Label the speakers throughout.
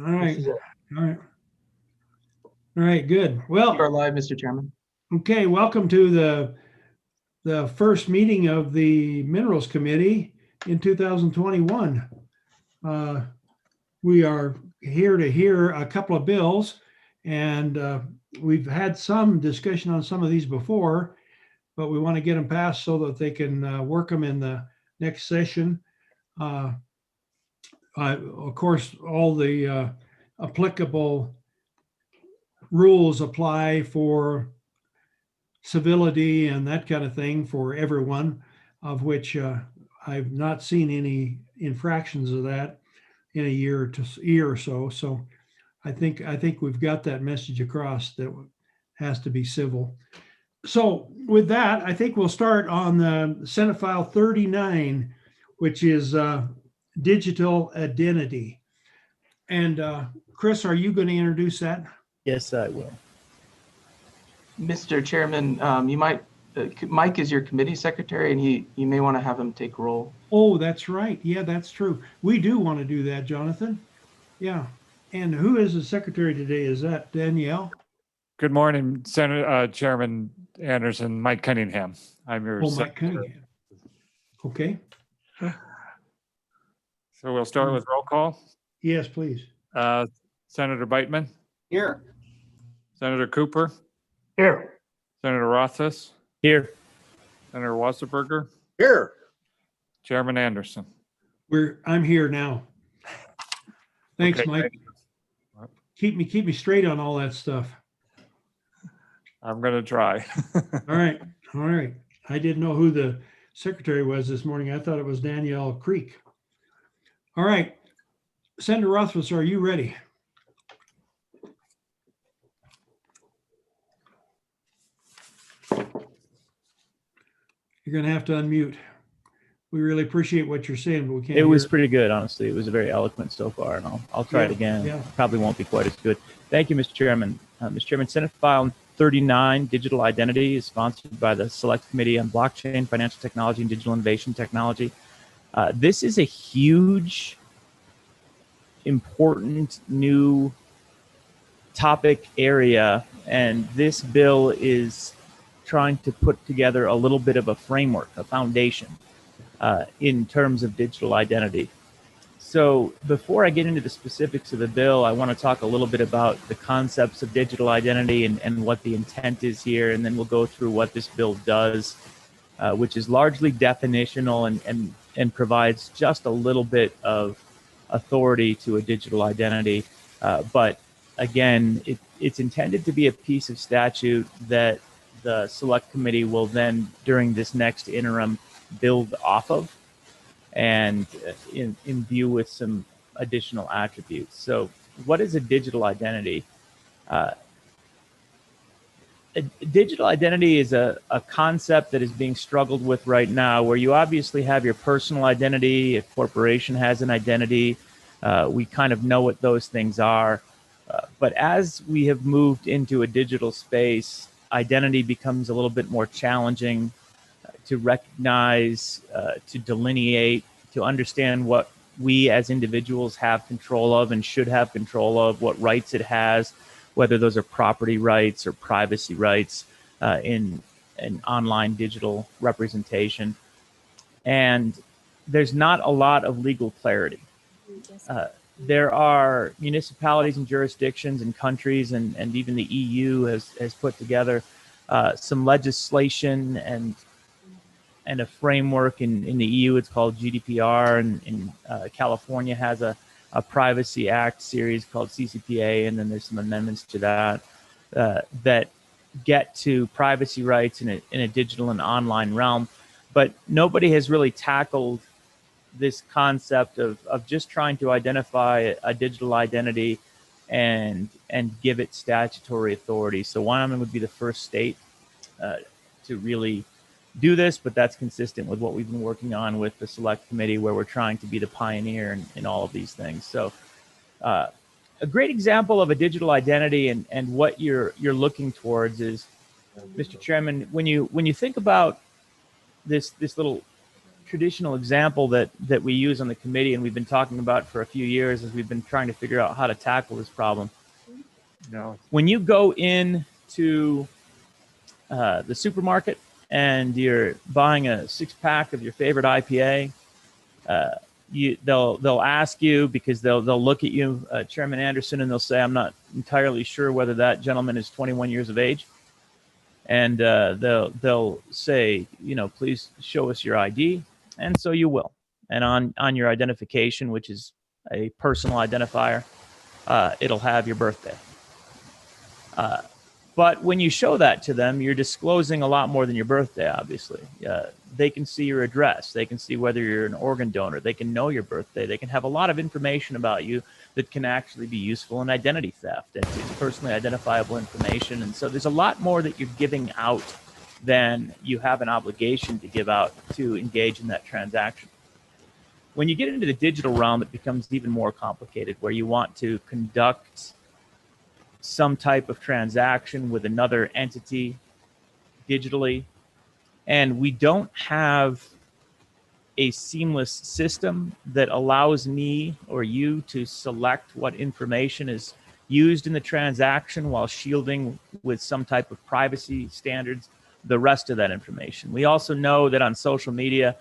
Speaker 1: All right.
Speaker 2: This is it.
Speaker 1: All right. All right, good.
Speaker 2: You are
Speaker 1: Well,
Speaker 2: live, Mr. Chairman.
Speaker 1: okay, welcome to the first meeting of the Minerals Committee in 2021. We are here to hear a couple of bills, and we've had some discussion on some of these before, but we want to get them passed so that they can work them in the next session. Of course, all the applicable rules apply for civility and that kind of thing for everyone, of which I've not seen any infractions of that in a year or so. So I think we've got that message across that has to be civil. So with that, I think we'll start on the Senate File 39, which is digital identity. And Chris, are you going to introduce that?
Speaker 3: Yes, I will.
Speaker 2: Mr. Chairman, you might, Mike is your committee secretary, and you may want to have him take roll.
Speaker 1: Oh, that's right. Yeah, that's true. We do want to do that, Jonathan. Yeah. And who is the secretary today? Is that Danielle?
Speaker 4: Good morning, Senator Chairman Anderson, Mike Cunningham. I'm your
Speaker 1: Mike Cunningham. Okay.
Speaker 4: So we'll start with roll call.
Speaker 1: Yes, please.
Speaker 4: Senator Beitman.
Speaker 2: Here.
Speaker 4: Senator Cooper.
Speaker 2: Here.
Speaker 4: Senator Rothfuss.
Speaker 3: Here.
Speaker 4: Senator Wasserberger.
Speaker 2: Here.
Speaker 4: Chairman Anderson.
Speaker 1: I'm here now. Thanks,
Speaker 4: Okay,
Speaker 1: Mike.
Speaker 4: thank you.
Speaker 1: Keep me straight on all that stuff.
Speaker 4: I'm going to try.
Speaker 1: All right. All right. I didn't know who the secretary was this morning. I thought it was Danielle Creek. All right. Senator Rothfuss, are you ready? You're going to have to unmute. We really appreciate what you're saying, but we can't.
Speaker 3: It was pretty good, honestly. It was very eloquent so far, and I'll try it again.
Speaker 1: Yeah.
Speaker 3: Probably won't be quite as good. Thank you, Mr. Chairman. Mr. Chairman, Senate File 39, Digital Identity, is sponsored by the Select Committee on Blockchain, Financial Technology, and Digital Innovation Technology. This is a huge, important new topic area, and this bill is trying to put together a little bit of a framework, a foundation in terms of digital identity. So before I get into the specifics of the bill, I want to talk a little bit about the concepts of digital identity and what the intent is here, and then we'll go through what this bill does, which is largely definitional and provides just a little bit of authority to a digital identity. But again, it's intended to be a piece of statute that the Select Committee will then, during this next interim, build off of and imbue with some additional attributes. So what is a digital identity? A digital identity is a concept that is being struggled with right now, where you obviously have your personal identity, a corporation has an identity. We kind of know what those things are. But as we have moved into a digital space, identity becomes a little bit more challenging to recognize, to delineate, to understand what we as individuals have control of and should have control of, what rights it has, whether those are property rights or privacy rights in an online digital representation. And there's not a lot of legal clarity. There are municipalities and jurisdictions and countries, and even the EU has put together some legislation and a framework. In the EU, it's called GDPR, and in California has a Privacy Act series called CCPA, and then there's some amendments to that that get to privacy rights in a digital and online realm. But nobody has really tackled this concept of just trying to identify a digital identity and give it statutory authority. So Wyoming would be the first state to really do this, but that's consistent with what we've been working on with the Select Committee, where we're trying to be the pioneer in all of these things. So a great example of a digital identity and what you're looking towards is, Mr. Chairman, when you think about this little traditional example that we use on the committee and we've been talking about for a few years as we've been trying to figure out how to tackle this problem.
Speaker 4: No.
Speaker 3: When you go into the supermarket and you're buying a 6-pack of your favorite IPA, they'll ask you, because they'll look at you, Chairman Anderson, and they'll say, I'm not entirely sure whether that gentleman is 21 years of age. And they'll say, please show us your ID. And so you will. And on your identification, which is a personal identifier, it'll have your birthday. But when you show that to them, you're disclosing a lot more than your birthday, obviously. They can see your address. They can see whether you're an organ donor. They can know your birthday. They can have a lot of information about you that can actually be useful in identity theft. It's personally identifiable information. And so there's a lot more that you're giving out than you have an obligation to give out to engage in that transaction. When you get into the digital realm, it becomes even more complicated, where you want to conduct some type of transaction with another entity digitally. And we don't have a seamless system that allows me or you to select what information is used in the transaction while shielding with some type of privacy standards the rest of that information. We also know that on social media,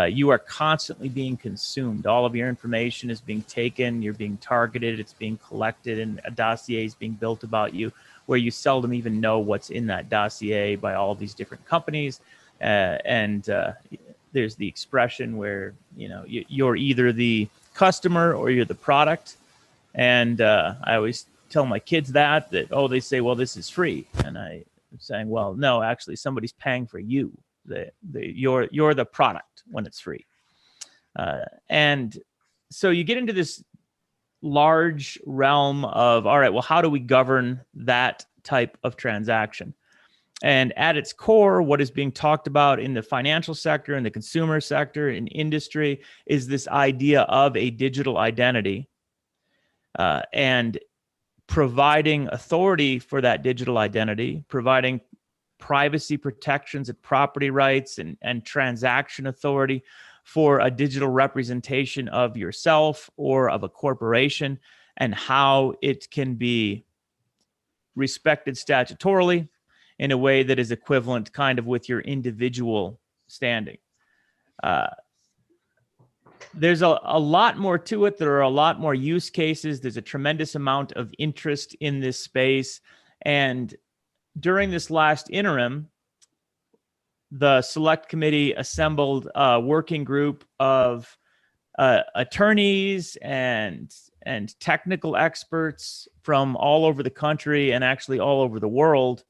Speaker 3: you are constantly being consumed. All of your information is being taken, you're being targeted, it's being collected, and a dossier is being built about you where you seldom even know what's in that dossier by all these different companies. There's the expression where, you're either the customer or you're the product. And I always tell my kids that, they say, well, this is free. And I'm saying, well, no, actually somebody's paying for you. You're the product when it's free. And so you get into this large realm of, all right, well, how do we govern that type of transaction? And at its core, what is being talked about in the financial sector, in the consumer sector, in industry, is this idea of a digital identity and providing authority for that digital identity, providing privacy protections and property rights and transaction authority for a digital representation of yourself or of a corporation, and how it can be respected statutorily in a way that is equivalent kind of with your individual standing. There's a lot more to it. There are a lot more use cases. There's a tremendous amount of interest in this space. And during this last interim, the select committee assembled a working group of attorneys and technical experts from all over the country and actually all over the world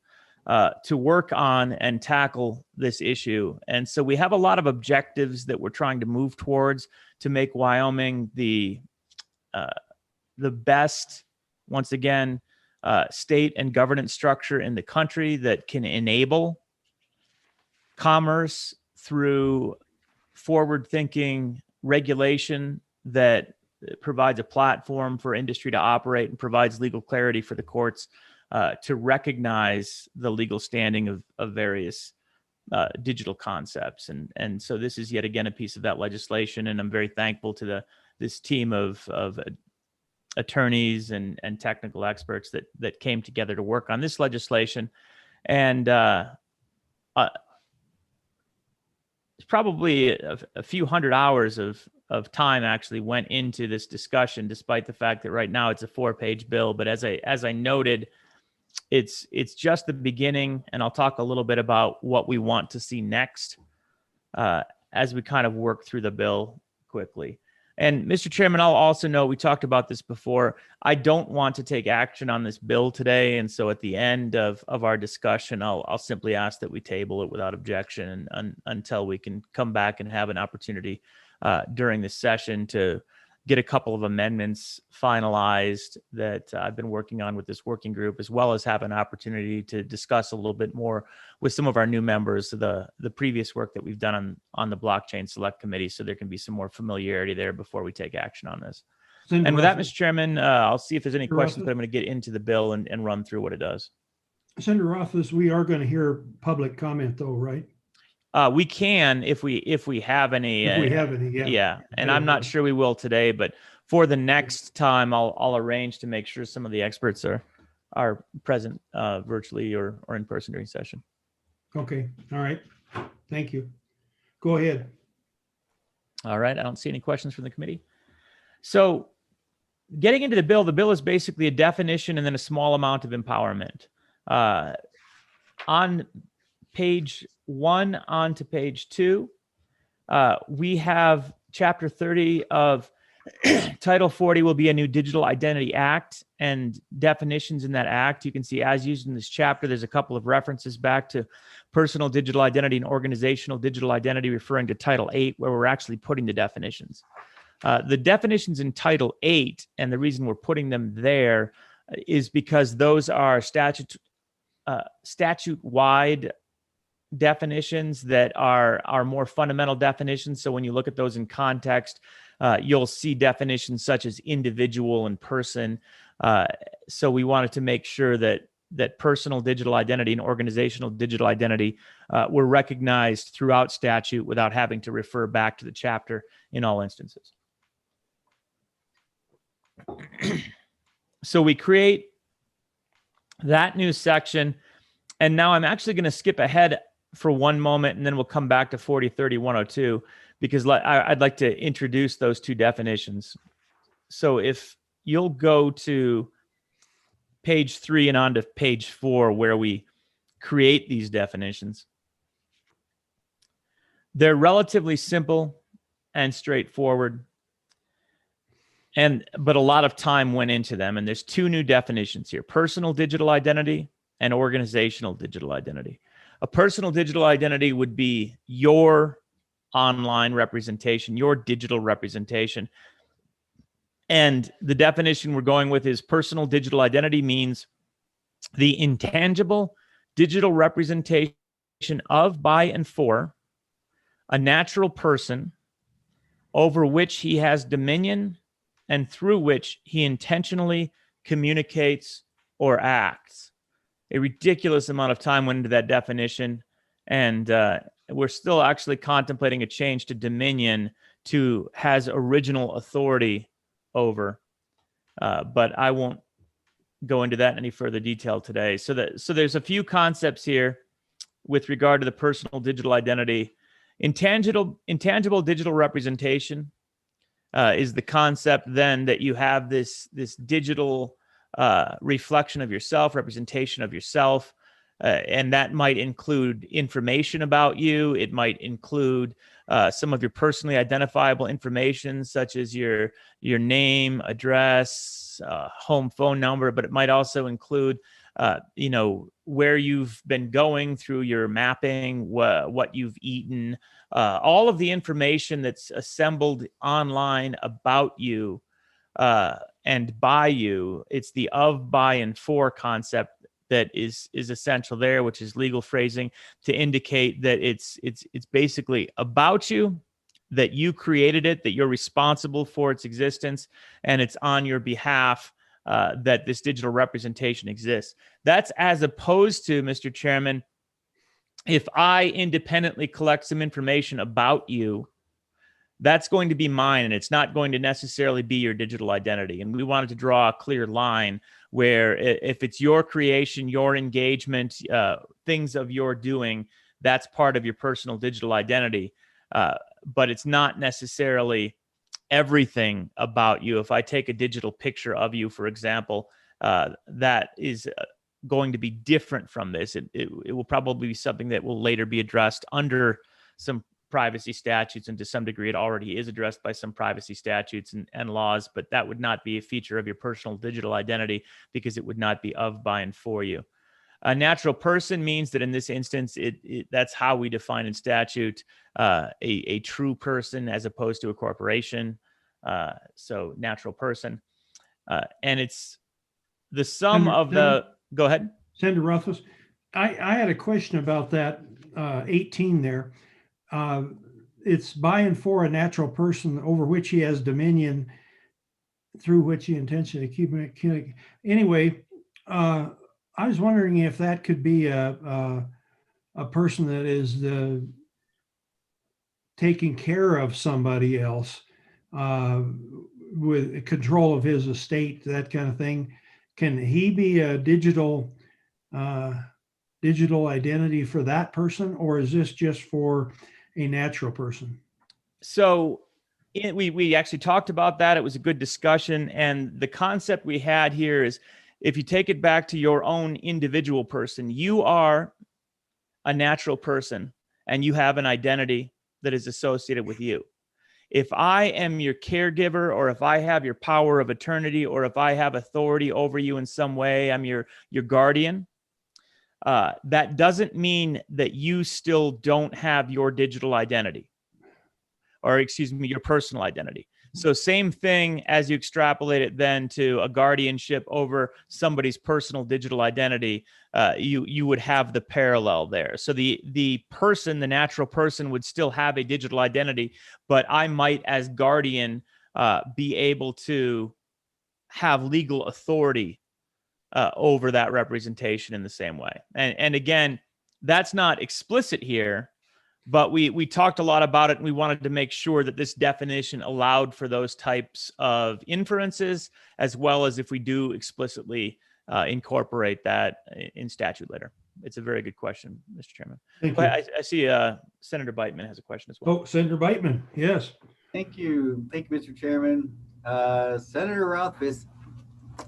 Speaker 3: to work on and tackle this issue. And so we have a lot of objectives that we're trying to move towards to make Wyoming the best, once again, state and governance structure in the country that can enable commerce through forward-thinking regulation that provides a platform for industry to operate and provides legal clarity for the courts to recognize the legal standing of various digital concepts. And so this is yet again a piece of that legislation, and I'm very thankful to this team of attorneys and technical experts that came together to work on this legislation. And probably a few hundred hours of time actually went into this discussion, despite the fact that right now it's a 4-page bill. But as I noted, it's just the beginning, and I'll talk a little bit about what we want to see next as we kind of work through the bill quickly. And Mr. Chairman, I'll also note, we talked about this before, I don't want to take action on this bill today. And so at the end of our discussion, I'll simply ask that we table it without objection until we can come back and have an opportunity during this session to get a couple of amendments finalized that I've been working on with this working group, as well as have an opportunity to discuss a little bit more with some of our new members of the previous work that we've done on the blockchain select committee, so there can be some more familiarity there before we take action on this. And with that, Mr. Chairman, I'll see if there's any questions, but I'm going to get into the bill and run through what it does.
Speaker 1: Senator Rothfuss, we are going to hear public comment though, right?
Speaker 3: We can if we have any.
Speaker 1: If we have any, yeah.
Speaker 3: Yeah, and I'm not sure we will today, but for the next time, I'll arrange to make sure some of the experts are present virtually or in person during session.
Speaker 1: Okay, all right. Thank you. Go ahead.
Speaker 3: All right, I don't see any questions from the committee. So getting into the bill is basically a definition and then a small amount of empowerment. On page 1 on to page 2, we have chapter 30 of Title 40 will be a new Digital Identity Act and definitions in that act. You can see, as used in this chapter, there's a couple of references back to personal digital identity and organizational digital identity, referring to Title 8, where we're actually putting the definitions. The definitions in Title 8, and the reason we're putting them there is because those are statute-wide definitions that are more fundamental definitions. So when you look at those in context, you'll see definitions such as individual and person. So we wanted to make sure that personal digital identity and organizational digital identity were recognized throughout statute without having to refer back to the chapter in all instances. So we create that new section. And now I'm actually going to skip ahead for one moment, and then we'll come back to 4030 102, because I'd like to introduce those two definitions. So if you'll go to page 3 and on to page 4, where we create these definitions, they're relatively simple and straightforward, but a lot of time went into them. And there's two new definitions here: personal digital identity and organizational digital identity. A personal digital identity would be your online representation, your digital representation. And the definition we're going with is personal digital identity means the intangible digital representation of, by, and for a natural person over which he has dominion and through which he intentionally communicates or acts. A ridiculous amount of time went into that definition, and we're still actually contemplating a change to dominion to has original authority over, but I won't go into that in any further detail today. So there's a few concepts here with regard to the personal digital identity. Intangible digital representation is the concept then that you have this digital reflection of yourself, representation of yourself, and that might include information about you. It might include some of your personally identifiable information, such as your name, address, home phone number, but it might also include where you've been going through your mapping, what you've eaten, all of the information that's assembled online about you and by you. It's the of, by, and for concept that is essential there, which is legal phrasing to indicate that it's basically about you, that you created it, that you're responsible for its existence, and it's on your behalf that this digital representation exists. That's as opposed to, Mr. Chairman, if I independently collect some information about you, that's going to be mine, and it's not going to necessarily be your digital identity. And we wanted to draw a clear line where if it's your creation, your engagement, things of your doing, that's part of your personal digital identity. But it's not necessarily everything about you. If I take a digital picture of you, for example, that is going to be different from this. It will probably be something that will later be addressed under some privacy statutes, and to some degree it already is addressed by some privacy statutes and laws, but that would not be a feature of your personal digital identity because it would not be of, by, and for you. A natural person means that in this instance, that's how we define in statute a true person as opposed to a corporation. So natural person. And it's the sum of the... Go ahead.
Speaker 1: Senator Rothfuss, I had a question about that 18 there. It's by and for a natural person over which he has dominion, through which he intentionally communicate. Anyway, I was wondering if that could be a person that is taking care of somebody else with control of his estate, that kind of thing, can he be a digital identity for that person, or is this just for a natural person?
Speaker 3: So we actually talked about that. It was a good discussion. And the concept we had here is, if you take it back to your own individual person, you are a natural person and you have an identity that is associated with you. If I am your caregiver, or if I have your power of attorney, or if I have authority over you in some way, I'm your guardian, that doesn't mean that you still don't have your digital identity, or excuse me, your personal identity. So same thing as you extrapolate it then to a guardianship over somebody's personal digital identity, you would have the parallel there. So the person, the natural person, would still have a digital identity, but I might, as guardian, be able to have legal authority over that representation in the same way. And again, that's not explicit here, but we talked a lot about it, and we wanted to make sure that this definition allowed for those types of inferences, as well as if we do explicitly incorporate that in statute later. It's a very good question, Mr. Chairman.
Speaker 1: Thank you.
Speaker 3: I see Senator Beitman has a question as well.
Speaker 1: Oh, Senator Beitman, yes.
Speaker 5: Thank you, Mr. Chairman. Senator Rothfuss,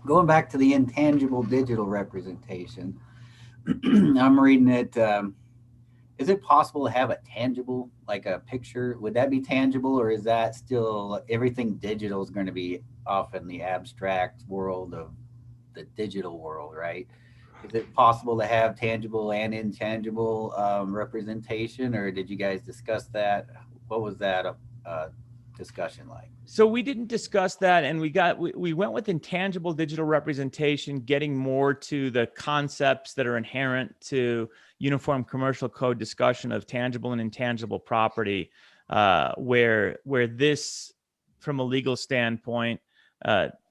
Speaker 5: going back to the intangible digital representation, I'm reading it. Is it possible to have a tangible, like a picture? Would that be tangible, or is that still everything digital is going to be off in the abstract world of the digital world, right? Is it possible to have tangible and intangible representation, or did you guys discuss that? What was that discussion like?
Speaker 3: So we didn't discuss that, and we went with intangible digital representation, getting more to the concepts that are inherent to Uniform Commercial Code discussion of tangible and intangible property, where this, from a legal standpoint,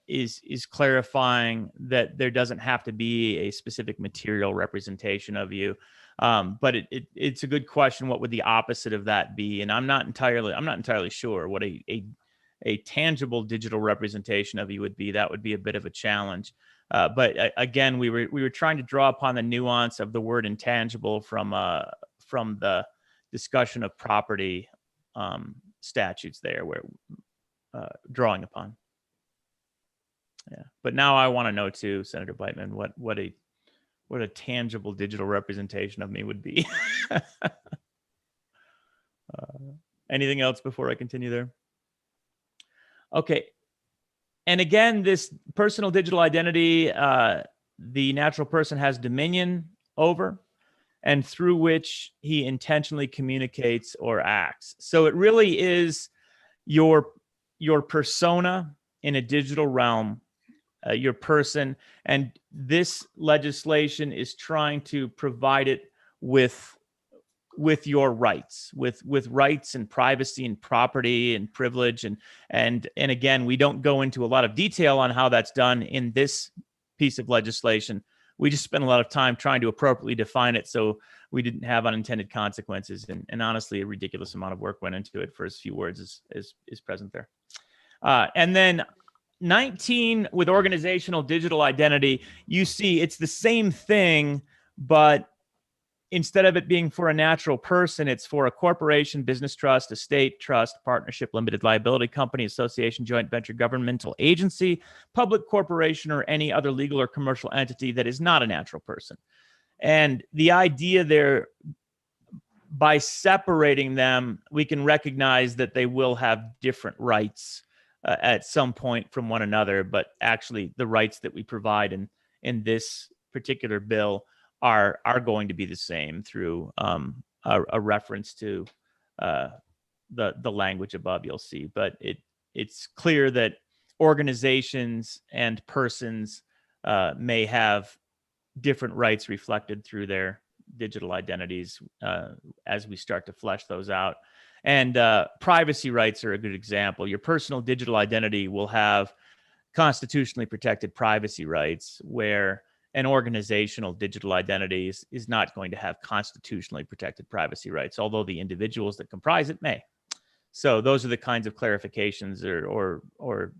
Speaker 3: is clarifying that there doesn't have to be a specific material representation of you. But it's a good question. What would the opposite of that be? And I'm not entirely sure what a tangible digital representation of you would be. That would be a bit of a challenge. But again, we were trying to draw upon the nuance of the word intangible from the discussion of property statutes there, where drawing upon. Yeah, but now I want to know too, Senator Beitman, what a tangible digital representation of me would be. Anything else before I continue there? Okay. And again, this personal digital identity, the natural person has dominion over, and through which he intentionally communicates or acts. So it really is your persona in a digital realm, your person, and this legislation is trying to provide it with your rights, with rights and privacy and property and privilege, and again, we don't go into a lot of detail on how that's done in this piece of legislation. We just spent a lot of time trying to appropriately define it so we didn't have unintended consequences, and honestly, a ridiculous amount of work went into it for as few words as is present there. And then 19, with organizational digital identity, you see it's the same thing, but instead of it being for a natural person, it's for a corporation, business trust, estate, trust, partnership, limited liability company, association, joint venture, governmental agency, public corporation, or any other legal or commercial entity that is not a natural person. And the idea there, by separating them, we can recognize that they will have different rights at some point from one another, but actually the rights that we provide in this particular bill are going to be the same through a reference to the language above, you'll see. But it's clear that organizations and persons may have different rights reflected through their digital identities as we start to flesh those out. And privacy rights are a good example. Your personal digital identity will have constitutionally protected privacy rights, where an organizational digital identity is not going to have constitutionally protected privacy rights, although the individuals that comprise it may. So those are the kinds of clarifications or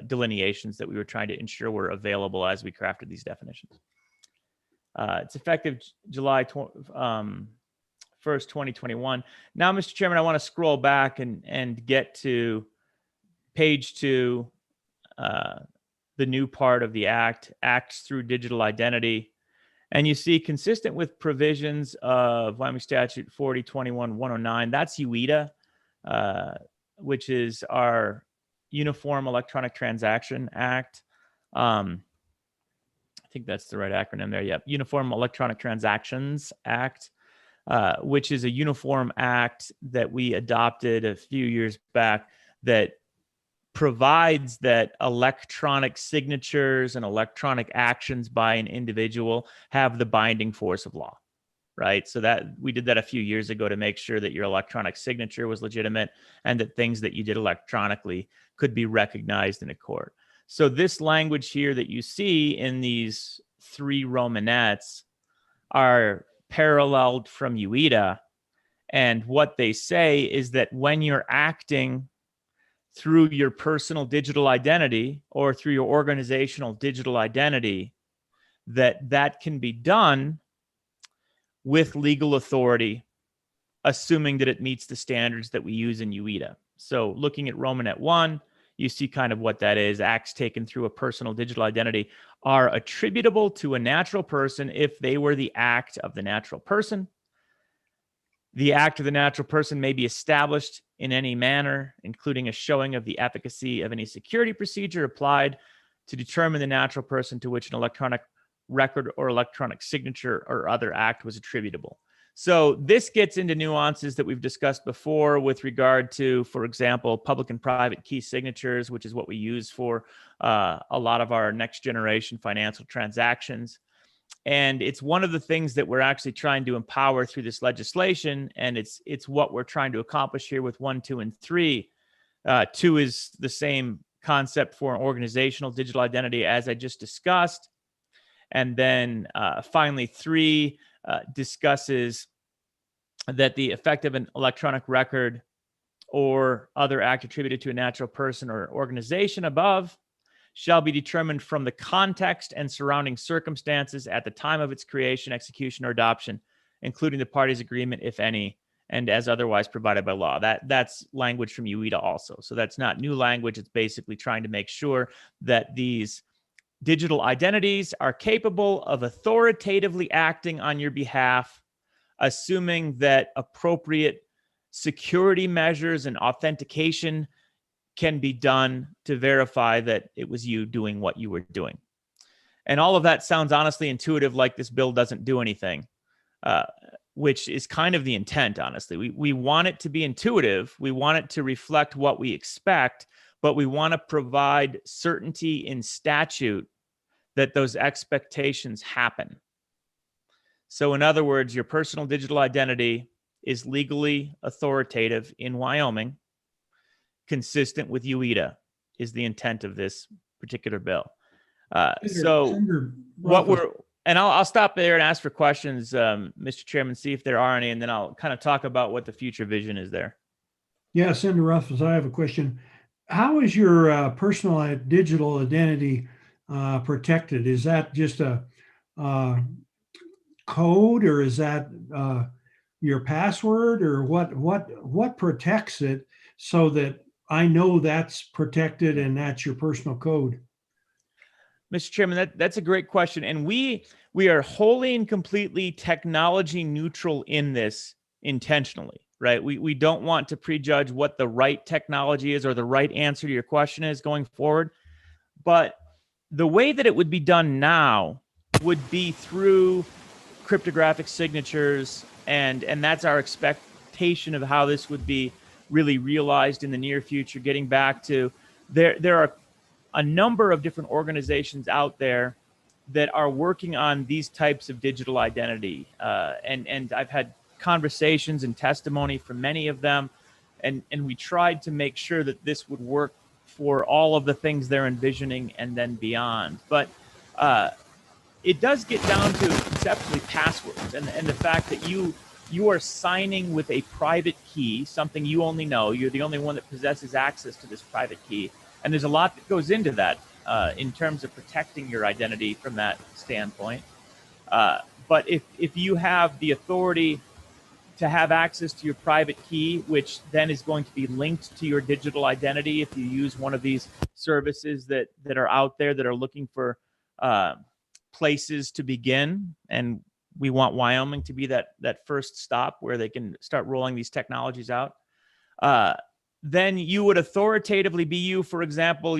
Speaker 3: delineations that we were trying to ensure were available as we crafted these definitions. It's effective July 1st, 2021. Now, Mr. Chairman, I want to scroll back and get to page 2, the new part of the Act, Acts through Digital Identity. And you see, consistent with provisions of Wyoming Statute 4021-109, that's UETA, which is our Uniform Electronic Transaction Act. I think that's the right acronym there. Yep, Uniform Electronic Transactions Act, which is a uniform act that we adopted a few years back that provides that electronic signatures and electronic actions by an individual have the binding force of law, right? So that we did that a few years ago to make sure that your electronic signature was legitimate and that things that you did electronically could be recognized in a court. So this language here that you see in these 3 Romanettes are paralleled from UETA. And what they say is that when you're acting through your personal digital identity or through your organizational digital identity, that can be done with legal authority, assuming that it meets the standards that we use in UETA. So looking at Romanet 1, you see kind of what that is. Acts taken through a personal digital identity are attributable to a natural person if they were the act of the natural person. The act of the natural person may be established in any manner, including a showing of the efficacy of any security procedure applied to determine the natural person to which an electronic record or electronic signature or other act was attributable. So this gets into nuances that we've discussed before with regard to, for example, public and private key signatures, which is what we use for a lot of our next generation financial transactions. And it's one of the things that we're actually trying to empower through this legislation. And it's what we're trying to accomplish here with 1, 2, and 3. 2 is the same concept for an organizational digital identity as I just discussed. And then finally, 3 discusses that the effect of an electronic record or other act attributed to a natural person or organization above shall be determined from the context and surrounding circumstances at the time of its creation, execution, or adoption, including the parties' agreement, if any, and as otherwise provided by law. That's language from UETA also. So that's not new language. It's basically trying to make sure that these digital identities are capable of authoritatively acting on your behalf, assuming that appropriate security measures and authentication can be done to verify that it was you doing what you were doing. And all of that sounds honestly intuitive, like this bill doesn't do anything, which is kind of the intent, honestly. We want it to be intuitive. We want it to reflect what we expect, but we want to provide certainty in statute that those expectations happen. So in other words, your personal digital identity is legally authoritative in Wyoming, consistent with UETA is the intent of this particular bill. And I'll stop there and ask for questions, Mr. Chairman, see if there are any, and then I'll kind of talk about what the future vision is there.
Speaker 1: Yeah, Senator Ruffles, I have a question. How is your personal digital identity protected? Is that just a code, or is that your password, or what protects it so that I know that's protected and that's your personal code?
Speaker 3: Mr. Chairman, that's a great question. And we are wholly and completely technology neutral in this intentionally, right? We don't want to prejudge what the right technology is or the right answer to your question is going forward. But the way that it would be done now would be through cryptographic signatures, and that's our expectation of how this would be really realized in the near future. Getting back to there are a number of different organizations out there that are working on these types of digital identity, and I've had conversations and testimony from many of them, and we tried to make sure that this would work for all of the things they're envisioning and then beyond. But it does get down to conceptually passwords and the fact that you you are signing with a private key, something you only know. You're the only one that possesses access to this private key. And there's a lot that goes into that in terms of protecting your identity from that standpoint. But if you have the authority to have access to your private key, which then is going to be linked to your digital identity if you use one of these services that are out there that are looking for places to begin. And we want Wyoming to be that first stop where they can start rolling these technologies out. Then you would authoritatively be you. For example,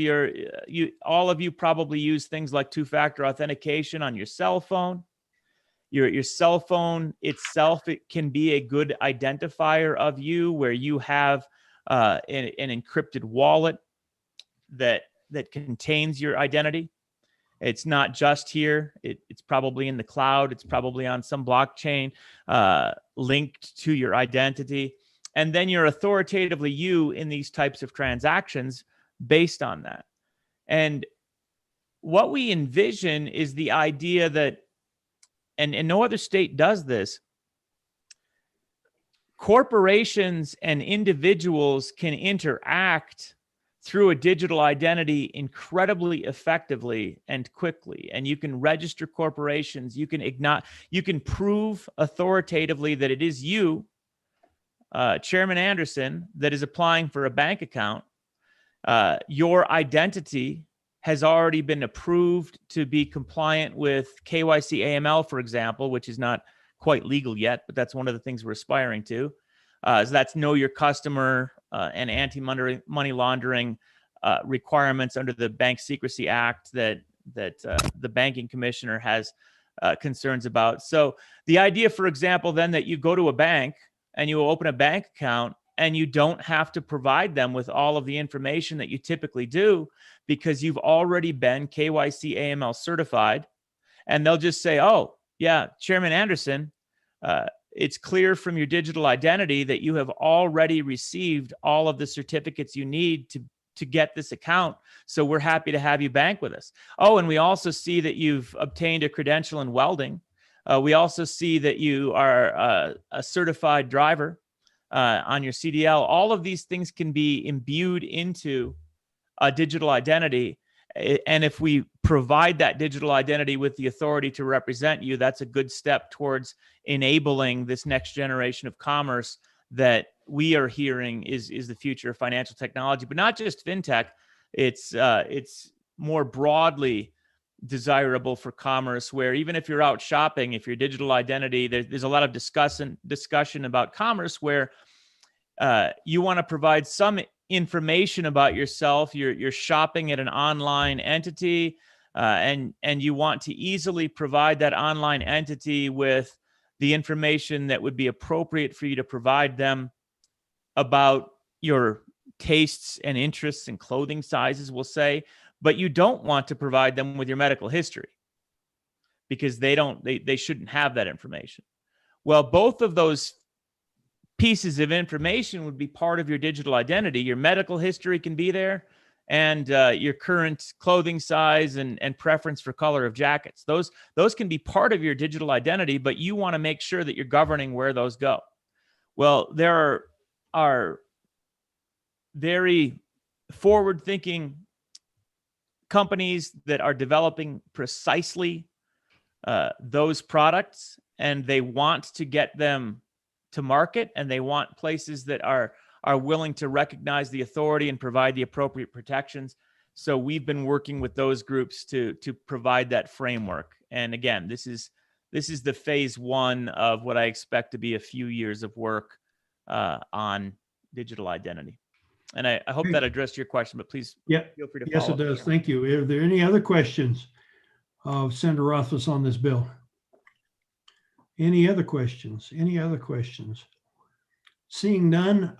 Speaker 3: all of you probably use things like two-factor authentication on your cell phone. Your cell phone itself, it can be a good identifier of you, where you have an encrypted wallet that contains your identity. It's not just here. It's probably in the cloud. It's probably on some blockchain linked to your identity. And then you're authoritatively you in these types of transactions based on that. And what we envision is the idea that, and no other state does this, corporations and individuals can interact through a digital identity incredibly effectively and quickly. And you can register corporations. You can prove authoritatively that it is you, Chairman Anderson, that is applying for a bank account. Your identity has already been approved to be compliant with KYC AML, for example, which is not quite legal yet, but that's one of the things we're aspiring to. So that's know your customer and anti-money laundering requirements under the Bank Secrecy Act that the banking commissioner has concerns about. So the idea, for example, then that you go to a bank and you open a bank account and you don't have to provide them with all of the information that you typically do because you've already been KYC AML certified. And they'll just say, oh, yeah, Chairman Anderson, it's clear from your digital identity that you have already received all of the certificates you need to get this account. So we're happy to have you bank with us. Oh, and we also see that you've obtained a credential in welding. We also see that you are a certified driver on your CDL. All of these things can be imbued into a digital identity. And if we provide that digital identity with the authority to represent you, that's a good step towards enabling this next generation of commerce that we are hearing is the future of financial technology, but not just fintech. It's more broadly desirable for commerce, where even if you're out shopping, if your digital identity, there's a lot of discussion about commerce where you want to provide some information about yourself. You're shopping at an online entity, and you want to easily provide that online entity with the information that would be appropriate for you to provide them about your tastes and interests and clothing sizes, we'll say, but you don't want to provide them with your medical history because they shouldn't have that information. Well, both of those pieces of information would be part of your digital identity. Your medical history can be there, and your current clothing size and preference for color of jackets. Those can be part of your digital identity, but you want to make sure that you're governing where those go. Well, there are very forward-thinking companies that are developing precisely those products, and they want to get them to market, and they want places that are willing to recognize the authority and provide the appropriate protections. So we've been working with those groups to provide that framework. And again, this is the phase one of what I expect to be a few years of work on digital identity. And I hope that addressed your question, but please feel free to follow up.
Speaker 1: Yes, it does. Thank you. Are there any other questions of Senator Rothfuss on this bill? Any other questions? Any other questions? Seeing none,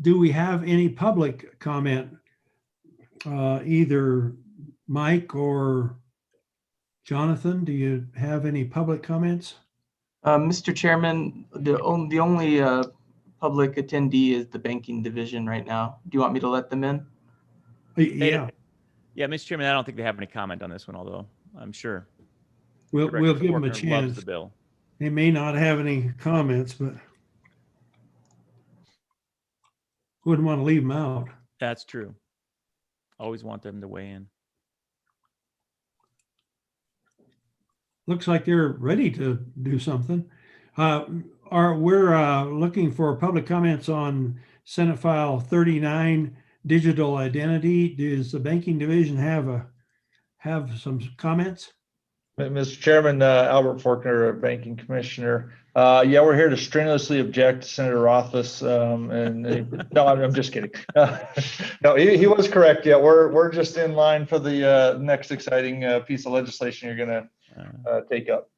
Speaker 1: do we have any public comment? Either Mike or Jonathan, do you have any public comments?
Speaker 2: Mr. Chairman, the only public attendee is the banking division right now. Do you want me to let them in?
Speaker 1: Yeah.
Speaker 3: Yeah, Mr. Chairman, I don't think they have any comment on this one, although I'm sure
Speaker 1: We'll give them a chance.
Speaker 3: Loves the bill.
Speaker 1: They may not have any comments, but wouldn't want to leave them out.
Speaker 3: That's true. Always want them to weigh in.
Speaker 1: Looks like they're ready to do something. We're looking for public comments on Senate File 39, digital identity. Does the banking division have some comments?
Speaker 6: Mr. Chairman, Albert Faulkner, Banking Commissioner. Yeah, we're here to strenuously object to Senator Rothfuss. No, I'm just kidding. No, he was correct. Yeah, we're just in line for the next exciting piece of legislation you're going to take up.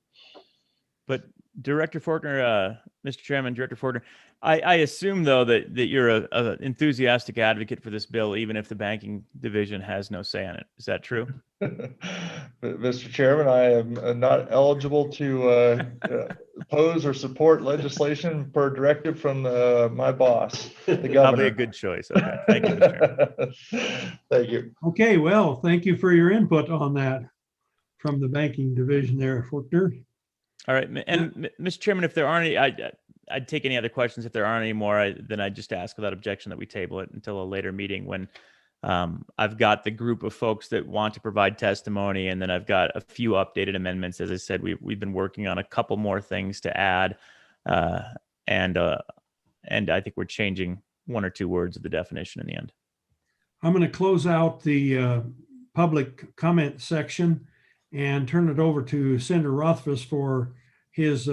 Speaker 3: But Director Faulkner, Mr. Chairman, Director Faulkner, I assume though that you're a enthusiastic advocate for this bill, even if the banking division has no say on it. Is that true?
Speaker 6: Mr. Chairman, I am not eligible to oppose or support legislation per directive from my boss, the governor.
Speaker 3: Probably a good choice. Okay, thank you, Mr. Chairman.
Speaker 6: Thank you.
Speaker 1: Okay, well, thank you for your input on that from the banking division there, Faulkner.
Speaker 3: All right, and Mr. Chairman, if there aren't any, I'd take any other questions. If there aren't any more, then I'd just ask without objection that we table it until a later meeting when I've got the group of folks that want to provide testimony, and then I've got a few updated amendments. As I said, we've been working on a couple more things to add, and I think we're changing one or two words of the definition in the end.
Speaker 1: I'm going to close out the public comment section and turn it over to Senator Rothfuss for his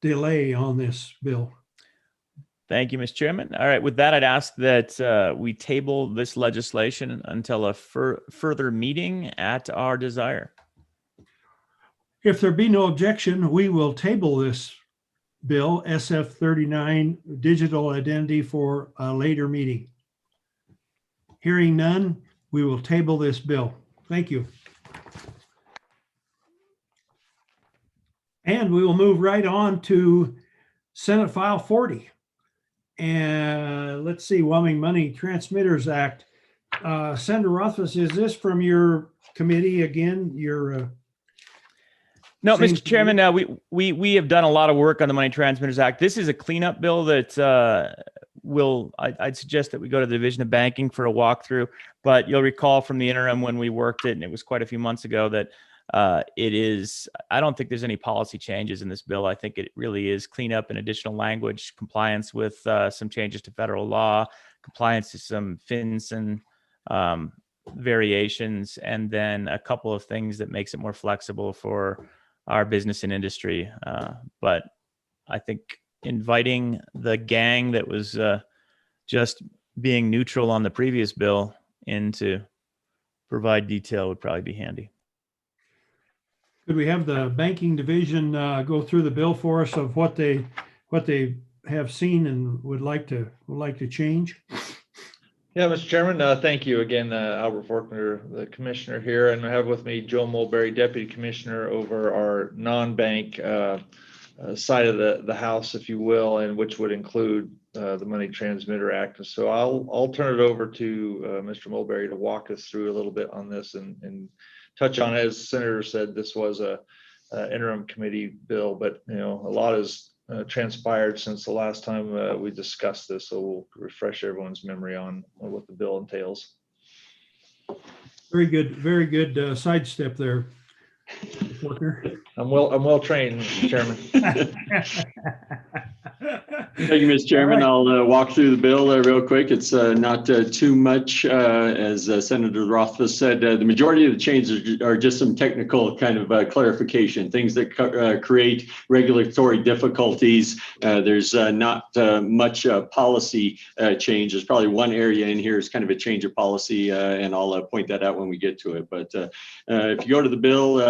Speaker 1: delay on this bill.
Speaker 3: Thank you, Mr. Chairman. All right, with that, I'd ask that we table this legislation until a further meeting at our desire.
Speaker 1: If there be no objection, we will table this bill, SF 39, digital identity, for a later meeting. Hearing none, we will table this bill. Thank you. And we will move right on to Senate File 40. And let's see, Wyoming Money Transmitters Act. Senator Rothfuss, is this from your committee again?
Speaker 3: No, Mr. Chairman, we have done a lot of work on the Money Transmitters Act. This is a cleanup bill that I'd suggest that we go to the Division of Banking for a walkthrough. But you'll recall from the interim when we worked it, and it was quite a few months ago, that I don't think there's any policy changes in this bill. I think it really is cleanup and additional language, compliance with some changes to federal law, compliance to some FinCEN variations, and then a couple of things that makes it more flexible for our business and industry. But I think inviting the gang that was just being neutral on the previous bill in to provide detail would probably be handy.
Speaker 1: Could we have the banking division go through the bill for us of what they have seen and would like to change?
Speaker 6: Yeah, Mr. Chairman, thank you again, Albert Faulkner, the commissioner here, and I have with me Joe Mulberry, deputy commissioner over our non-bank side of the house, if you will, and which would include the Money Transmitter Act. So I'll turn it over to Mr. Mulberry to walk us through a little bit on this and touch on it. As the Senator said, this was a interim committee bill, but a lot has transpired since the last time we discussed this, so we'll refresh everyone's memory on what the bill entails.
Speaker 1: Very good sidestep there, Faulkner.
Speaker 6: I'm well trained, Mr. Chairman.
Speaker 7: Thank you, Mr. Chairman. I'll walk through the bill real quick. It's not too much, as Senator Rothfuss said. The majority of the changes are just some technical kind of clarification, things that create regulatory difficulties. There's not much policy change. There's probably one area in here is kind of a change of policy, and I'll point that out when we get to it. But if you go to the bill,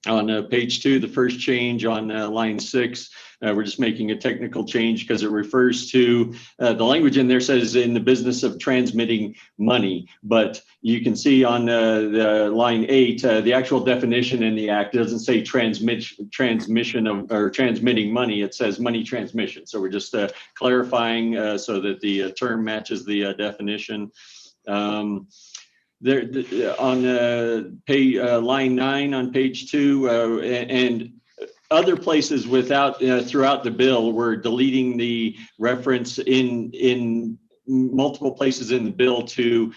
Speaker 7: on page 2, the first change on line 6, we're just making a technical change because it refers to the language in there says in the business of transmitting money, but you can see on the line 8, the actual definition in the act doesn't say transmission of or transmitting money. It says money transmission. So we're just clarifying so that the term matches the definition. There on line 9 on page 2, and other places throughout the bill, we're deleting the reference in multiple places in the bill to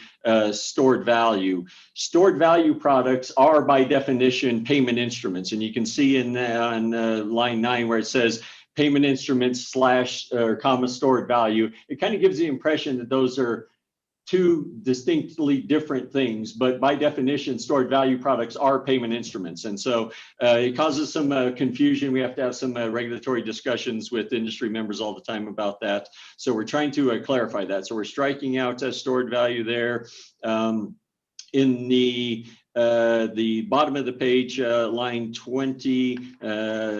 Speaker 7: stored value. Stored value products are by definition payment instruments, and you can see on line 9 where it says payment instruments / or comma stored value. It kind of gives the impression that those are two distinctly different things, but by definition, stored value products are payment instruments. And so it causes some confusion. We have to have some regulatory discussions with industry members all the time about that. So we're trying to clarify that. So we're striking out stored value there. In the bottom of the page, line 20,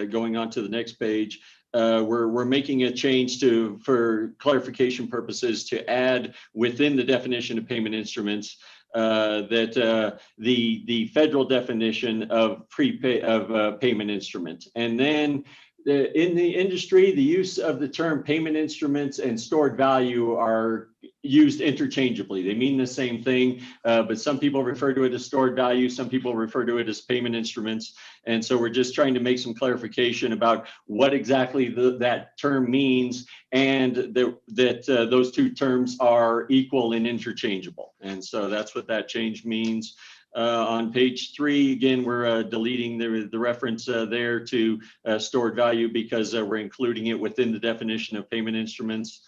Speaker 7: going on to the next page, we're making a change for clarification purposes, to add within the definition of payment instruments that the federal definition of payment instrument. And then in the industry, the use of the term payment instruments and stored value are used interchangeably. They mean the same thing, but some people refer to it as stored value. Some people refer to it as payment instruments. And so we're just trying to make some clarification about what exactly that term means, and that those two terms are equal and interchangeable. And so that's what that change means. On page 3, again, we're deleting the reference there to stored value, because we're including it within the definition of payment instruments.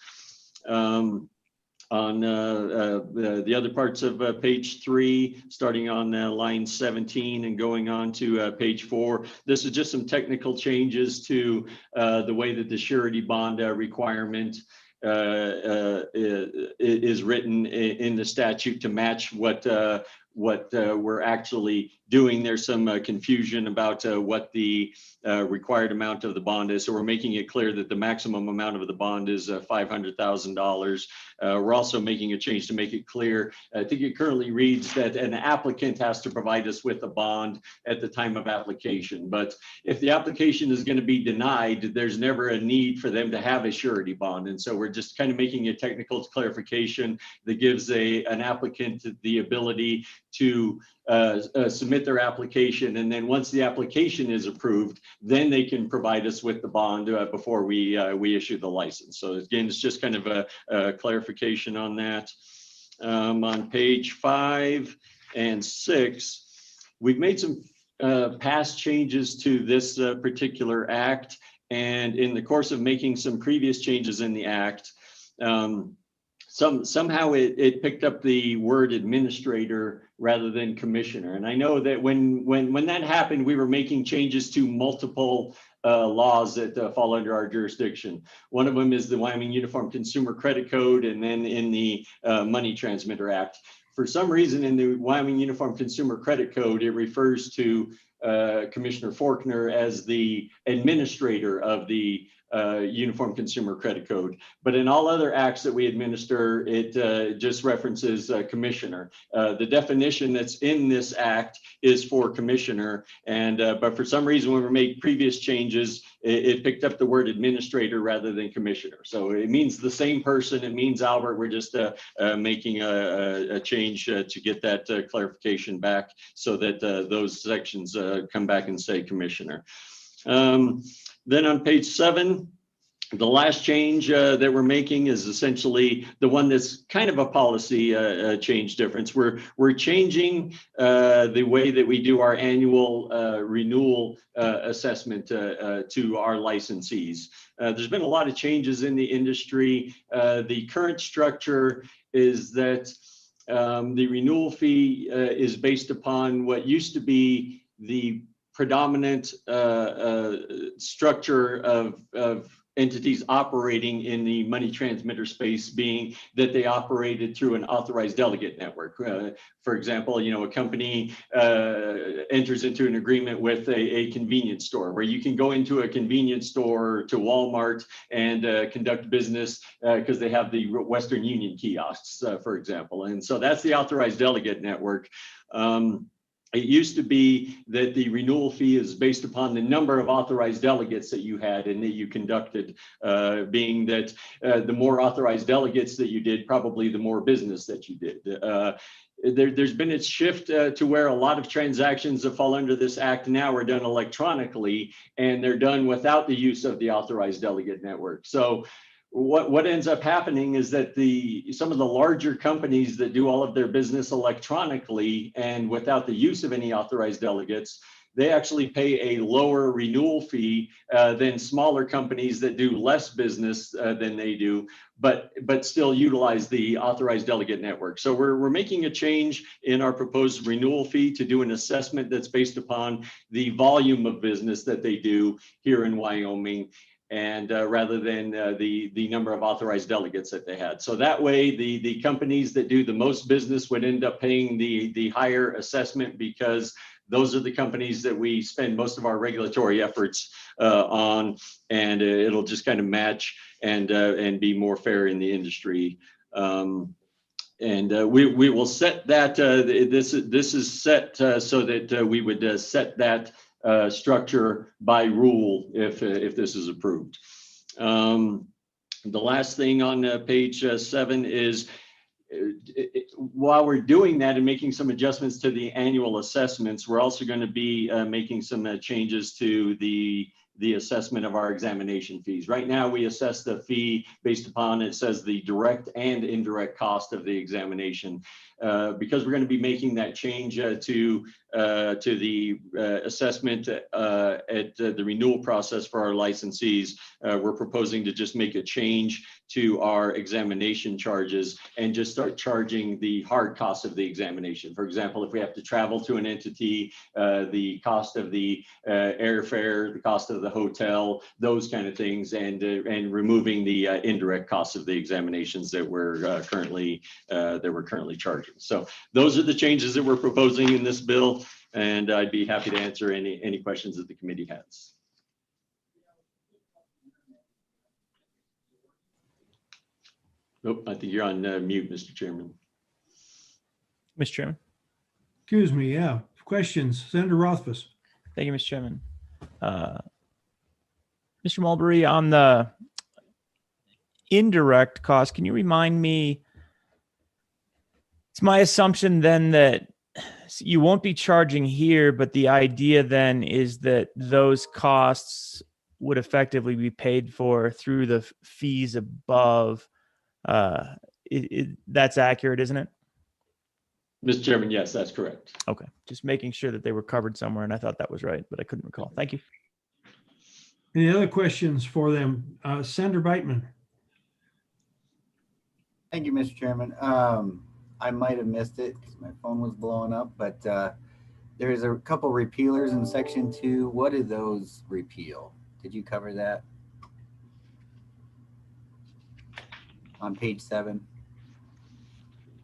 Speaker 7: On the other parts of page 3, starting on line 17 and going on to page 4, this is just some technical changes to the way that the surety bond requirement is written in the statute to match what we're actually doing. There's some confusion about what the required amount of the bond is. So we're making it clear that the maximum amount of the bond is $500,000. We're also making a change to make it clear. I think it currently reads that an applicant has to provide us with a bond at the time of application. But if the application is going to be denied, there's never a need for them to have a surety bond. And so we're just kind of making a technical clarification that gives an applicant the ability to submit their application, and then once the application is approved, then they can provide us with the bond before we issue the license. So again, it's just kind of a clarification on that. On page 5 and 6, we've made some past changes to this particular act, and in the course of making some previous changes in the act, somehow it picked up the word administrator rather than commissioner. And I know that when that happened, we were making changes to multiple laws that fall under our jurisdiction. One of them is the Wyoming Uniform Consumer Credit Code, and then in the Money Transmitter Act. For some reason, in the Wyoming Uniform Consumer Credit Code, it refers to Commissioner Faulkner as the administrator of the Uniform Consumer Credit Code. But in all other acts that we administer, it just references commissioner. The definition that's in this act is for commissioner, and but for some reason when we made previous changes, it picked up the word administrator rather than commissioner. So it means the same person. It means Albert. We're just making a change to get that clarification back, so that those sections come back and say commissioner. Then on page 7, the last change that we're making is essentially the one that's kind of a policy change difference. We're changing the way that we do our annual renewal assessment to our licensees. There's been a lot of changes in the industry. The current structure is that the renewal fee is based upon what used to be the predominant structure of entities operating in the money transmitter space, being that they operated through an authorized delegate network. For example, a company enters into an agreement with a convenience store, where you can go into a convenience store to Walmart and conduct business because they have the Western Union kiosks, for example. And so that's the authorized delegate network. It used to be that the renewal fee is based upon the number of authorized delegates that you had and that you conducted, being that the more authorized delegates that you did, probably the more business that you did. there's been a shift to where a lot of transactions that fall under this act now are done electronically, and they're done without the use of the authorized delegate network. So what ends up happening is that some of the larger companies that do all of their business electronically and without the use of any authorized delegates, they actually pay a lower renewal fee than smaller companies that do less business than they do, but still utilize the authorized delegate network. So we're making a change in our proposed renewal fee to do an assessment that's based upon the volume of business that they do here in Wyoming, and rather than the number of authorized delegates that they had. So that way, the companies that do the most business would end up paying the higher assessment, because those are the companies that we spend most of our regulatory efforts on, and it'll just kind of match and be more fair in the industry. We will set that. This is set so that we would set that structure by rule if this is approved. The last thing on page 7 is, while we're doing that and making some adjustments to the annual assessments, we're also going to be making some changes to the assessment of our examination fees. Right now, we assess the fee based upon, it says, the direct and indirect cost of the examination. Because we're going to be making that change to the assessment at the renewal process for our licensees, we're proposing to just make a change to our examination charges and just start charging the hard cost of the examination. For example, if we have to travel to an entity, the cost of the airfare, the cost of the hotel, those kind of things, and removing the indirect costs of the examinations that we're currently charging. So those are the changes that we're proposing in this bill, and I'd be happy to answer any questions that the committee has. Oh, I think you're on mute, Mr. Chairman.
Speaker 3: Mr. Chairman.
Speaker 1: Excuse me, yeah. Questions, Senator Rothfuss.
Speaker 3: Thank you, Mr. Chairman. Mr. Mulberry, on the indirect cost, can you remind me? It's my assumption then that you won't be charging here, but the idea then is that those costs would effectively be paid for through the fees above. That's accurate, isn't it?
Speaker 7: Mr. Chairman, yes, that's correct.
Speaker 3: Okay, just making sure that they were covered somewhere, and I thought that was right, but I couldn't recall. Thank you.
Speaker 1: Any other questions for them? Senator Beitman.
Speaker 5: Thank you, Mr. Chairman. I might have missed it because my phone was blowing up, but there's a couple repealers in section 2. What do those repeal? Did you cover that on page 7?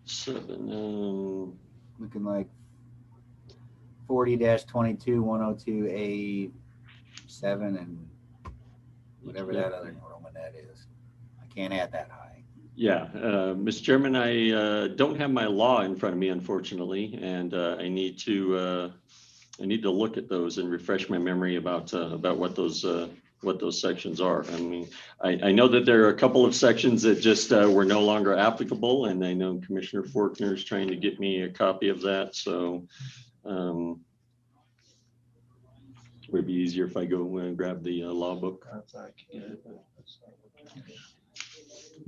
Speaker 7: 7.
Speaker 5: Looking like 40-22 102A7 and whatever that other Roman that is. I can't add that high.
Speaker 7: Yeah, Mr. Chairman, I don't have my law in front of me, unfortunately, and I need to look at those and refresh my memory about what those sections are. I mean, I know that there are a couple of sections that just were no longer applicable, and I know Commissioner Forkner is trying to get me a copy of that. So it would be easier if I go and grab the law book.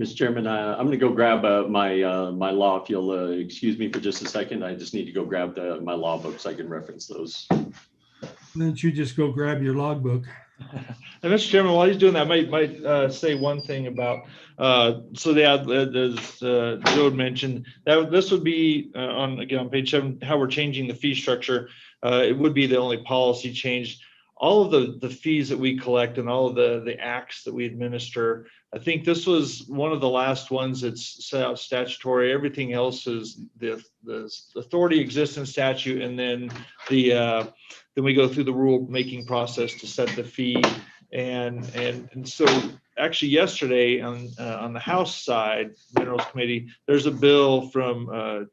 Speaker 7: Mr. Chairman, I'm going to go grab my law. If you'll excuse me for just a second, I just need to go grab my law book so I can reference those.
Speaker 1: Why don't you just go grab your logbook?
Speaker 6: And Mr. Chairman, while he's doing that, I might say one thing about, as Joe had mentioned, that this would be on page 7, how we're changing the fee structure. It would be the only policy change. All of the fees that we collect and all of the acts that we administer, I think this was one of the last ones that's set out statutory. Everything else is the authority exists in statute, and then then we go through the rule making process to set the fee. And so actually yesterday on the House side, Minerals Committee, there's a bill from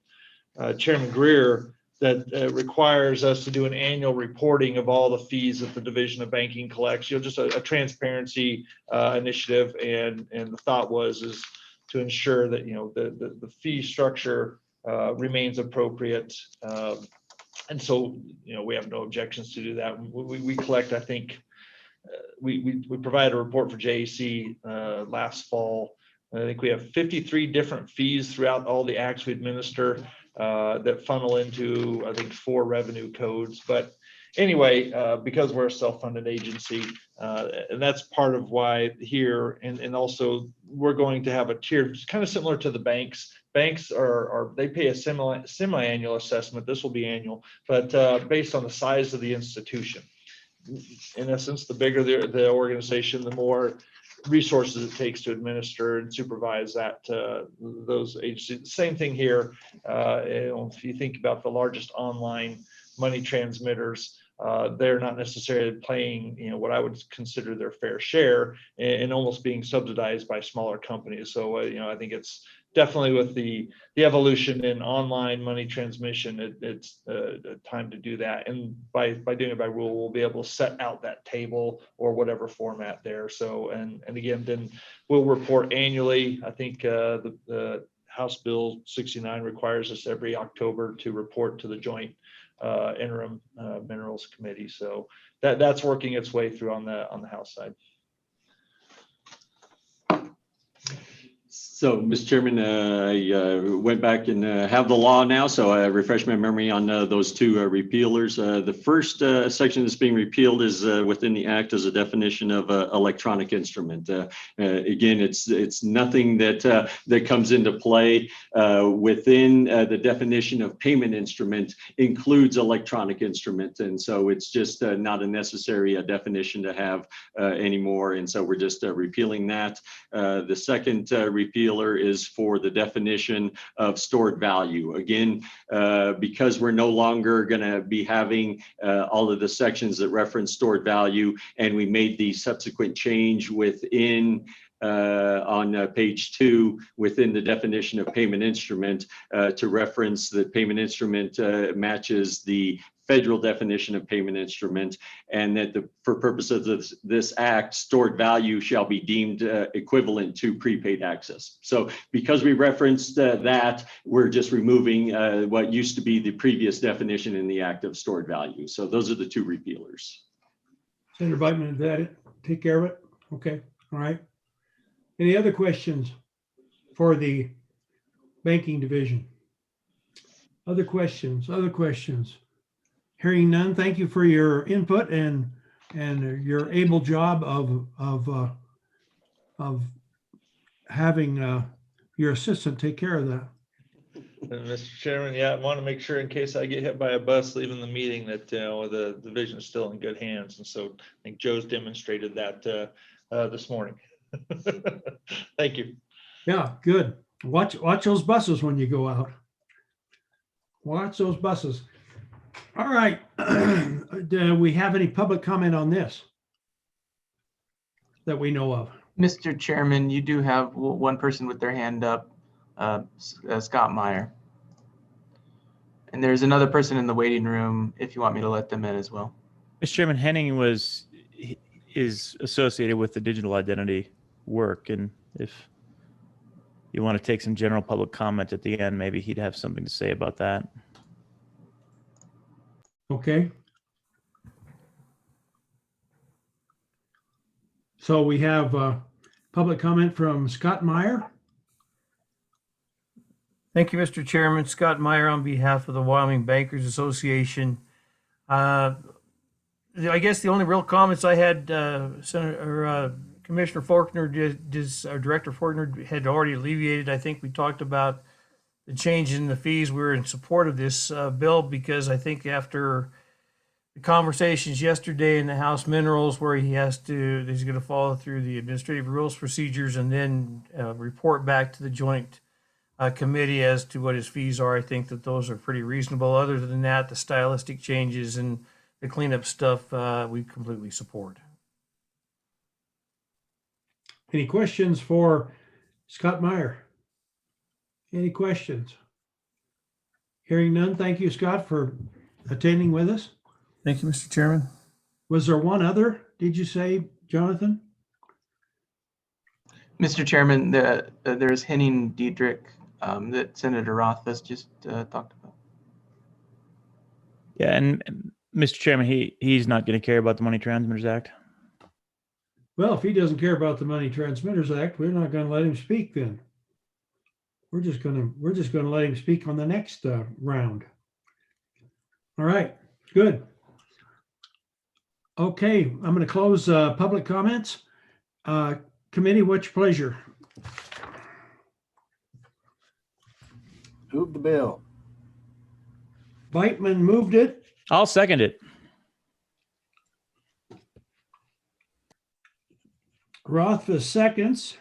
Speaker 6: Chairman Greer that requires us to do an annual reporting of all the fees that the Division of Banking collects. Just a transparency initiative, and the thought is to ensure that the fee structure remains appropriate. And so, we have no objections to do that. We collect, I think, we provided a report for JAC last fall. I think we have 53 different fees throughout all the acts we administer that funnel into, I think, 4 revenue codes. But anyway, because we're a self-funded agency, and that's part of why here, and also we're going to have a tier, kind of similar to the banks. Banks they pay a semi-annual assessment. This will be annual, but based on the size of the institution. In essence, the bigger the organization, the more resources it takes to administer and supervise those agencies. Same thing here. If you think about the largest online money transmitters, they're not necessarily paying, what I would consider their fair share, and almost being subsidized by smaller companies. So, I think it's definitely with the evolution in online money transmission, it's time to do that. And by doing it by rule, we'll be able to set out that table or whatever format there. So, and again, then we'll report annually. I think the House Bill 69 requires us every October to report to the joint interim minerals committee. So that's working its way through on the House side.
Speaker 7: So, Mr. Chairman, I went back and have the law now, so I refreshed my memory on those 2 repealers. The first section that's being repealed is within the Act as a definition of electronic instrument. Again, it's nothing that comes into play within the definition of payment instrument includes electronic instrument, and so it's just not a necessary definition to have anymore, and so we're just repealing that. The second repeal is for the definition of stored value. Again, because we're no longer going to be having all of the sections that reference stored value, and we made the subsequent change within on page 2 within the definition of payment instrument to reference that payment instrument matches the federal definition of payment instrument, and that for purposes of this act, stored value shall be deemed equivalent to prepaid access. So because we referenced that, we're just removing what used to be the previous definition in the act of stored value. So those are the 2 repealers.
Speaker 1: Senator Biteman, is that it? Take care of it? Okay, all right. Any other questions for the banking division? Other questions? Hearing none, thank you for your input and your able job of having your assistant take care of that.
Speaker 6: Mr. Chairman, I want to make sure in case I get hit by a bus leaving the meeting that the division is still in good hands. And so I think Joe's demonstrated that this morning. Thank you.
Speaker 1: Yeah, good. Watch those buses when you go out. Watch those buses. All right. Do we have any public comment on this that we know of?
Speaker 2: Mr. Chairman, you do have one person with their hand up, Scott Meyer. And there's another person in the waiting room if you want me to let them in as well.
Speaker 3: Mr. Chairman, Henning is associated with the digital identity work, and if you want to take some general public comment at the end, maybe he'd have something to say about that.
Speaker 1: Okay. So we have public comment from Scott Meyer.
Speaker 8: Thank you, Mr. Chairman. Scott Meyer on behalf of the Wyoming Bankers Association. I guess the only real comments I had, Commissioner Faulkner, Director Faulkner had already alleviated. I think we talked about the change in the fees. We're in support of this bill because I think after the conversations yesterday in the House Minerals, where he's going to follow through the administrative rules procedures and then report back to the joint committee as to what his fees are. I think that those are pretty reasonable. Other than that, the stylistic changes and the cleanup stuff, we completely support.
Speaker 1: Any questions for Scott Meyer? Any questions? Hearing none, thank you, Scott, for attending with us.
Speaker 8: Thank you, Mr. Chairman.
Speaker 1: Was there one other, did you say, Jonathan?
Speaker 2: Mr. Chairman, there's Henning Diedrich that Senator Rothfuss just talked about.
Speaker 3: Yeah, and Mr. Chairman, he's not going to care about the Money Transmitters Act.
Speaker 1: Well, if he doesn't care about the Money Transmitters Act, we're not going to let him speak then. We're just going to let him speak on the next round. All right, good. Okay, I'm going to close public comments. Committee, what's your pleasure?
Speaker 5: Move the bill.
Speaker 1: Beitman moved it.
Speaker 3: I'll second it.
Speaker 1: Rothfuss seconds.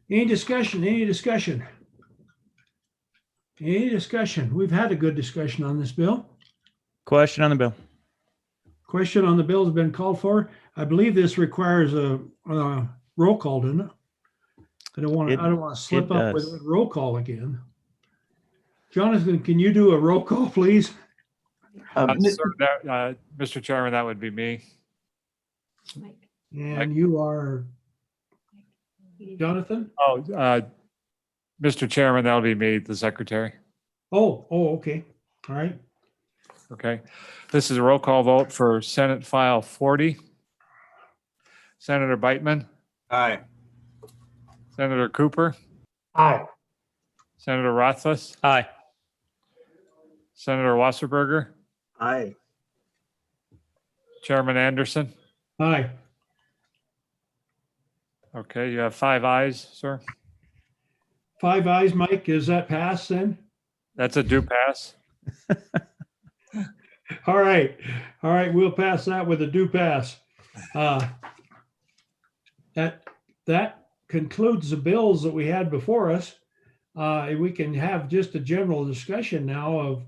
Speaker 1: Any discussion? Any discussion? Any discussion? We've had a good discussion on this bill.
Speaker 3: Question on the bill.
Speaker 1: Question on the bill has been called for. I believe this requires a roll call, doesn't it? I don't want to slip up with a roll call again. Jonathan, can you do a roll call, please?
Speaker 4: Mr. Chairman, that would be me.
Speaker 1: And you are Jonathan?
Speaker 4: Mr. Chairman, that'll be me, the secretary.
Speaker 1: Oh, okay. All right.
Speaker 4: Okay. This is a roll call vote for Senate File 40. Senator Beitman,
Speaker 5: Aye.
Speaker 4: Senator Cooper,
Speaker 8: Aye.
Speaker 4: Senator Rothfuss,
Speaker 3: Aye.
Speaker 4: Senator Wasserberger,
Speaker 8: Aye.
Speaker 4: Chairman Anderson.
Speaker 1: Aye.
Speaker 4: Okay, you have 5 ayes, sir.
Speaker 1: 5 ayes, Mike. Is that pass then?
Speaker 4: That's a due pass.
Speaker 1: All right. All right. We'll pass that with a due pass. That concludes the bills that we had before us. We can have just a general discussion now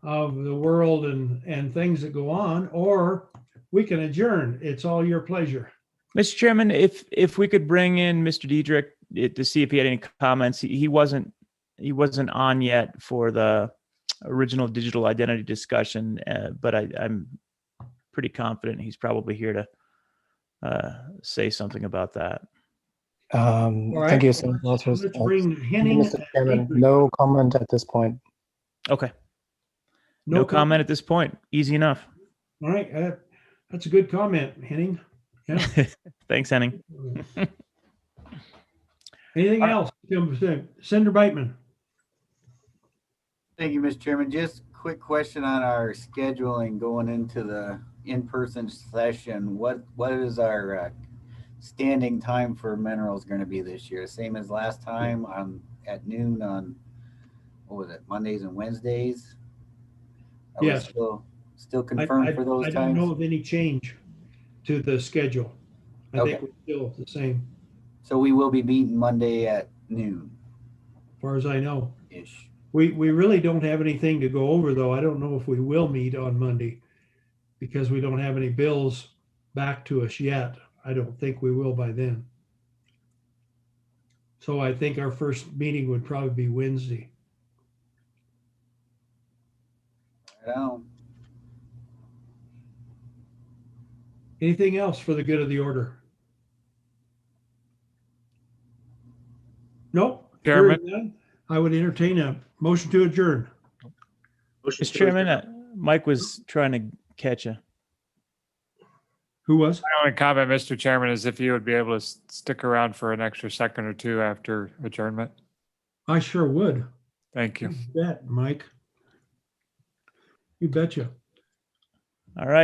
Speaker 1: of the world and things that go on, or we can adjourn. It's all your pleasure.
Speaker 3: Mr. Chairman, if we could bring in Mr. Diedrich to see if he had any comments. He wasn't on yet for the original digital identity discussion, but I'm pretty confident he's probably here to say something about that.
Speaker 1: Right.
Speaker 9: Thank you, Senator Walters.
Speaker 1: Let's bring Henning.
Speaker 9: Mr. Chairman, no comment at this point.
Speaker 3: Okay. No comment at this point. Easy enough.
Speaker 1: All right. That's a good comment, Henning. Yeah.
Speaker 3: Thanks, Henning.
Speaker 1: Anything else? Senator Beitman.
Speaker 5: Thank you, Mr. Chairman. Just quick question on our scheduling going into the in-person session. What is our standing time for minerals going to be this year? Same as last time at noon on, what was it, Mondays and Wednesdays? Are
Speaker 1: Yes.
Speaker 5: we still confirmed for those
Speaker 1: I
Speaker 5: times?
Speaker 1: don't know of any change to the schedule. I think we're still the same,
Speaker 5: So we will be meeting Monday at noon.
Speaker 1: as far as I know.
Speaker 5: Ish.
Speaker 1: We really don't have anything to go over, though. I don't know if we will meet on Monday because we don't have any bills back to us yet. I don't think we will by then. So I think our first meeting would probably be Wednesday.
Speaker 5: Right on.
Speaker 1: Anything else for the good of the order? Nope.
Speaker 4: Chairman.
Speaker 1: Hearing none, I would entertain a motion to adjourn.
Speaker 3: Mr. Chairman, Mike was trying to catch you.
Speaker 1: Who was?
Speaker 4: My only comment, Mr. Chairman, is if you would be able to stick around for an extra second or two after adjournment.
Speaker 1: I sure would.
Speaker 4: Thank you.
Speaker 1: You bet, Mike. You betcha.
Speaker 3: All right.